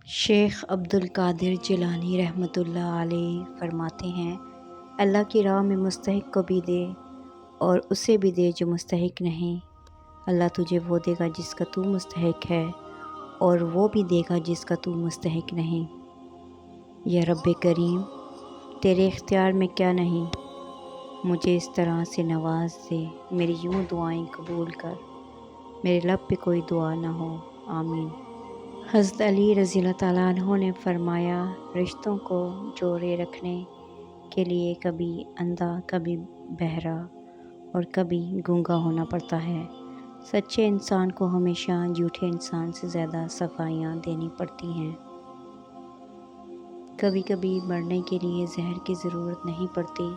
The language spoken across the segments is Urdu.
شیخ عبدالقادر جیلانی رحمۃ اللہ علیہ فرماتے ہیں، اللہ کی راہ میں مستحق کو بھی دے اور اسے بھی دے جو مستحق نہیں۔ اللہ تجھے وہ دے گا جس کا تو مستحق ہے، اور وہ بھی دے گا جس کا تو مستحق نہیں۔ یا رب کریم، تیرے اختیار میں کیا نہیں، مجھے اس طرح سے نواز دے، میری یوں دعائیں قبول کر، میرے لب پہ کوئی دعا نہ ہو، آمین۔ حضرت علی رضی اللہ تعالیٰ عنہ نے فرمایا، رشتوں کو جوڑے رکھنے کے لیے کبھی اندھا، کبھی بہرا اور کبھی گونگا ہونا پڑتا ہے۔ سچے انسان کو ہمیشہ جھوٹے انسان سے زیادہ صفائیاں دینی پڑتی ہیں۔ کبھی کبھی مرنے کے لیے زہر کی ضرورت نہیں پڑتی،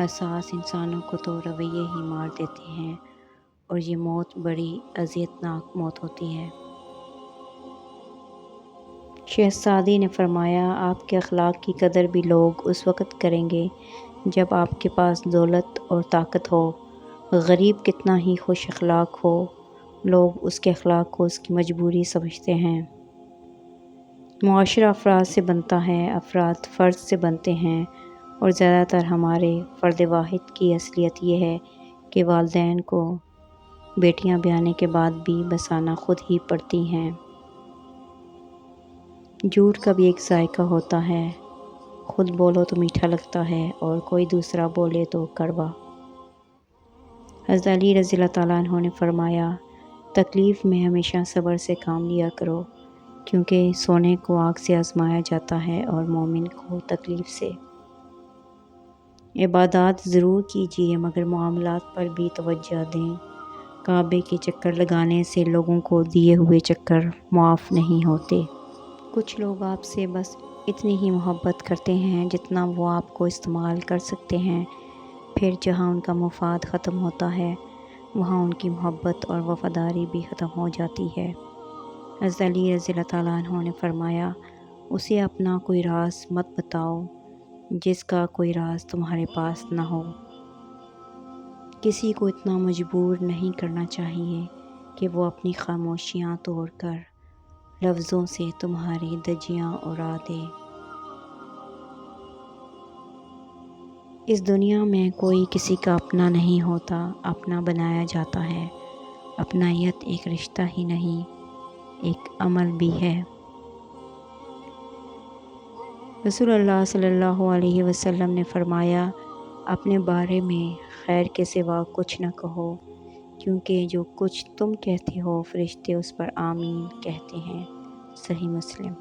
حساس انسانوں کو تو رویے ہی مار دیتے ہیں، اور یہ موت بڑی اذیتناک موت ہوتی ہے۔ شیخ سعدی نے فرمایا، آپ کے اخلاق کی قدر بھی لوگ اس وقت کریں گے جب آپ کے پاس دولت اور طاقت ہو۔ غریب کتنا ہی خوش اخلاق ہو، لوگ اس کے اخلاق کو اس کی مجبوری سمجھتے ہیں۔ معاشرہ افراد سے بنتا ہے، افراد فرد سے بنتے ہیں، اور زیادہ تر ہمارے فرد واحد کی اصلیت یہ ہے کہ والدین کو بیٹیاں بیانے کے بعد بھی بسانا خود ہی پڑتی ہیں۔ جھوٹ کا بھی ایک ذائقہ ہوتا ہے، خود بولو تو میٹھا لگتا ہے اور کوئی دوسرا بولے تو کڑوا۔ حضرت علی رضی اللہ تعالیٰ عنہ نے فرمایا، تکلیف میں ہمیشہ صبر سے کام لیا کرو، کیونکہ سونے کو آگ سے آزمایا جاتا ہے اور مومن کو تکلیف سے۔ عبادات ضرور کیجیے مگر معاملات پر بھی توجہ دیں۔ کعبے کے چکر لگانے سے لوگوں کو دیے ہوئے چکر معاف نہیں ہوتے۔ کچھ لوگ آپ سے بس اتنی ہی محبت کرتے ہیں جتنا وہ آپ کو استعمال کر سکتے ہیں، پھر جہاں ان کا مفاد ختم ہوتا ہے وہاں ان کی محبت اور وفاداری بھی ختم ہو جاتی ہے۔ حضرت علی رضی اللہ تعالیٰ عنہ نے فرمایا، اسے اپنا کوئی راز مت بتاؤ جس کا کوئی راز تمہارے پاس نہ ہو۔ کسی کو اتنا مجبور نہیں کرنا چاہیے کہ وہ اپنی خاموشیاں توڑ کر لفظوں سے تمہاری دھجیاں اڑا دے۔ اس دنیا میں کوئی کسی کا اپنا نہیں ہوتا، اپنا بنایا جاتا ہے۔ اپنائیت ایک رشتہ ہی نہیں، ایک عمل بھی ہے۔ رسول اللہ صلی اللہ علیہ وسلم نے فرمایا، اپنے بارے میں خیر کے سوا کچھ نہ کہو، کیونکہ جو کچھ تم کہتے ہو فرشتے اس پر آمین کہتے ہیں۔ صحیح مسلم۔